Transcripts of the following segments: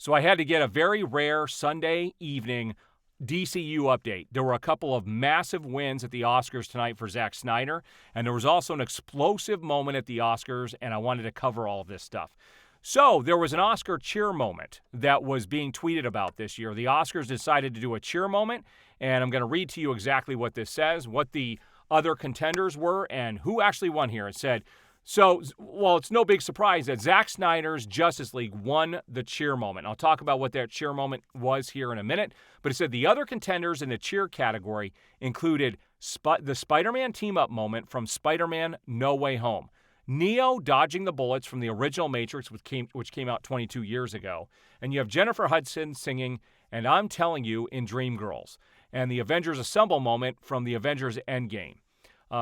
So I had to get a very rare Sunday evening DCEU update. There were a couple of massive wins at the Oscars tonight for Zack Snyder, and there was also an explosive moment at the Oscars, and I wanted to cover all of this stuff. So there was an Oscar cheer moment that was being tweeted about this year. The Oscars decided to do a cheer moment, and I'm going to read to you exactly what this says, what the other contenders were, and who actually won here. It said, it's no big surprise that Zack Snyder's Justice League won the cheer moment. I'll talk about what that cheer moment was here in a minute, but it said the other contenders in the cheer category included the Spider-Man team-up moment from Spider-Man No Way Home, Neo dodging the bullets from the original Matrix, which came out 22 years ago, and you have Jennifer Hudson singing And I'm Telling You in Dreamgirls, and the Avengers Assemble moment from the Avengers Endgame.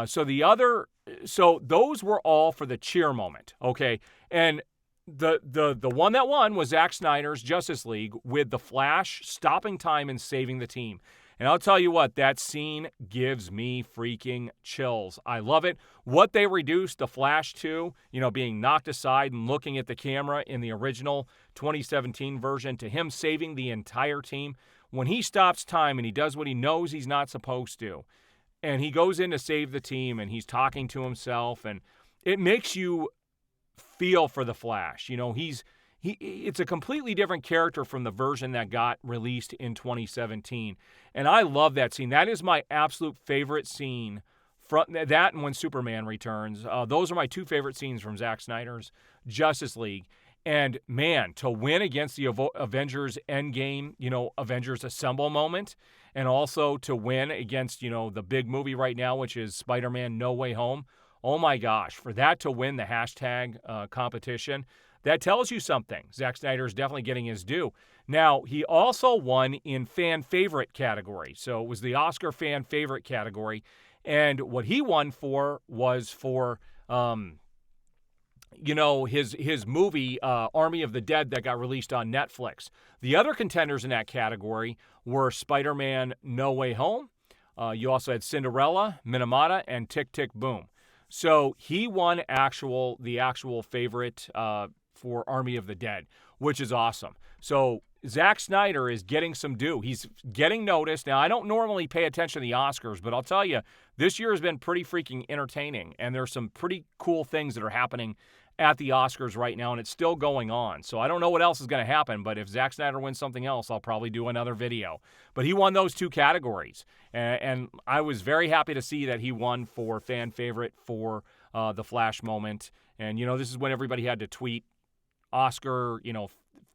So those were all for the cheer moment, okay? And the one that won was Zack Snyder's Justice League with the Flash stopping time and saving the team. And I'll tell you what, that scene gives me freaking chills. I love it. What they reduced the Flash to, being knocked aside and looking at the camera in the original 2017 version, to him saving the entire team. When he stops time and he does what he knows he's not supposed to, and he goes in to save the team, and he's talking to himself, and it makes you feel for the Flash. It's a completely different character from the version that got released in 2017, and I love that scene. That is my absolute favorite scene. From that and when Superman returns, those are my two favorite scenes from Zack Snyder's Justice League. And man, to win against the Avengers Endgame, Avengers Assemble moment, and also to win against, the big movie right now, which is Spider-Man No Way Home. Oh my gosh, for that to win the hashtag competition, that tells you something. Zack Snyder is definitely getting his due. Now, he also won in fan favorite category. So it was the Oscar fan favorite category. And what he won for was for his movie, Army of the Dead, that got released on Netflix. The other contenders in that category were Spider-Man No Way Home. You also had Cinderella, Minamata, and Tick, Tick, Boom. So he won the actual favorite for Army of the Dead, which is awesome. So Zack Snyder is getting some due. He's getting noticed. Now, I don't normally pay attention to the Oscars, but I'll tell you, this year has been pretty freaking entertaining, and there's some pretty cool things that are happening at the Oscars right now, and it's still going on. So I don't know what else is going to happen, but if Zack Snyder wins something else, I'll probably do another video. But he won those two categories, and I was very happy to see that he won for fan favorite for the Flash moment. And, this is when everybody had to tweet Oscar,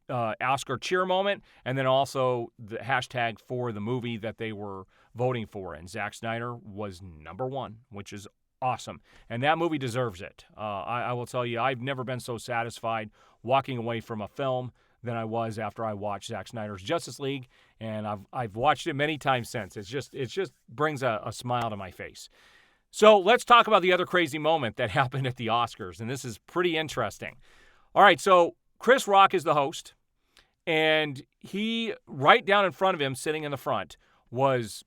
Oscar cheer moment, and then also the hashtag for the movie that they were voting for. And Zack Snyder was number one, which is awesome. And that movie deserves it. I will tell you, I've never been so satisfied walking away from a film than I was after I watched Zack Snyder's Justice League, and I've watched it many times since. It just brings a smile to my face. So let's talk about the other crazy moment that happened at the Oscars, and this is pretty interesting. All right, so Chris Rock is the host, and he, right down in front of him, sitting in the front, was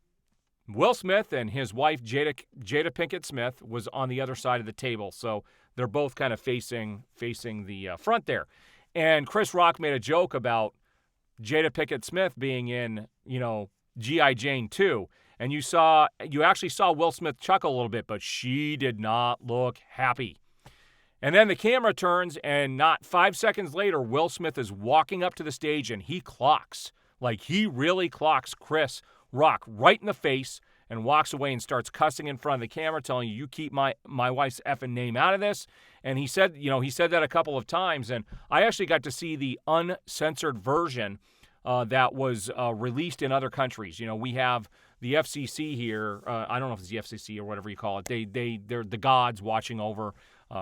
Will Smith, and his wife, Jada Pinkett Smith, was on the other side of the table. So they're both kind of facing the front there. And Chris Rock made a joke about Jada Pinkett Smith being in, G.I. Jane 2. And you actually saw Will Smith chuckle a little bit, but she did not look happy. And then the camera turns, and not 5 seconds later, Will Smith is walking up to the stage, and he really clocks Chris Rock right in the face, and walks away and starts cussing in front of the camera, telling you keep my wife's effing name out of this. And he said that a couple of times, and I actually got to see the uncensored version that was released in other countries. We have the FCC here. I don't know if it's the FCC or whatever you call it. They're the gods watching over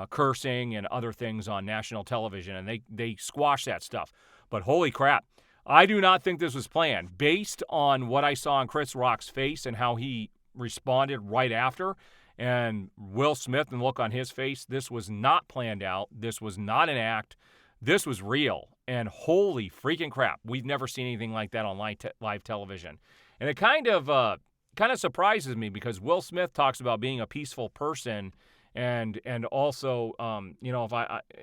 cursing and other things on national television, and they squash that stuff. But holy crap, I do not think this was planned. Based on what I saw on Chris Rock's face and how he responded right after, and Will Smith and the look on his face, this was not planned out. This was not an act. This was real. And holy freaking crap, we've never seen anything like that on live television. And it kind of surprises me, because Will Smith talks about being a peaceful person and also,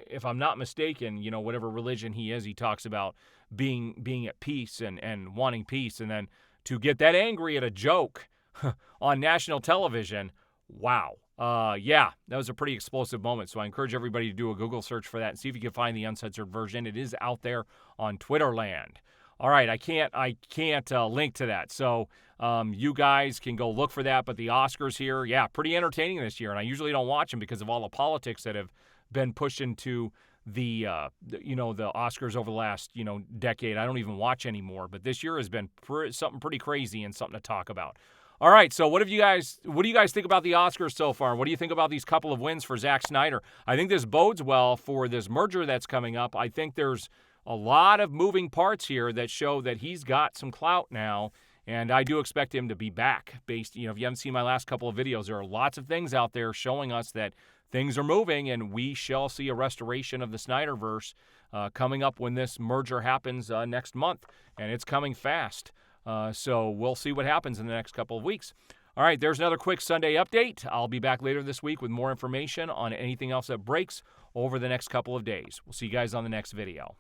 if I'm not mistaken, whatever religion he is, he talks about being at peace and wanting peace, and then to get that angry at a joke on national television, wow. Yeah, that was a pretty explosive moment. So I encourage everybody to do a Google search for that and see if you can find the uncensored version. It is out there on Twitterland. All right, I can't link to that. So you guys can go look for that. But the Oscars here, yeah, pretty entertaining this year. And I usually don't watch them because of all the politics that have been pushed into the Oscars over the last decade. I don't even watch anymore. But this year has been something pretty crazy and something to talk about. All right, so what do you guys think about the Oscars so far? What do you think about these couple of wins for Zack Snyder? I think this bodes well for this merger that's coming up. I think there's a lot of moving parts here that show that he's got some clout now, and I do expect him to be back. If you haven't seen my last couple of videos, there are lots of things out there showing us that things are moving, and we shall see a restoration of the Snyderverse coming up when this merger happens next month, and it's coming fast. So we'll see what happens in the next couple of weeks. All right, there's another quick Sunday update. I'll be back later this week with more information on anything else that breaks over the next couple of days. We'll see you guys on the next video.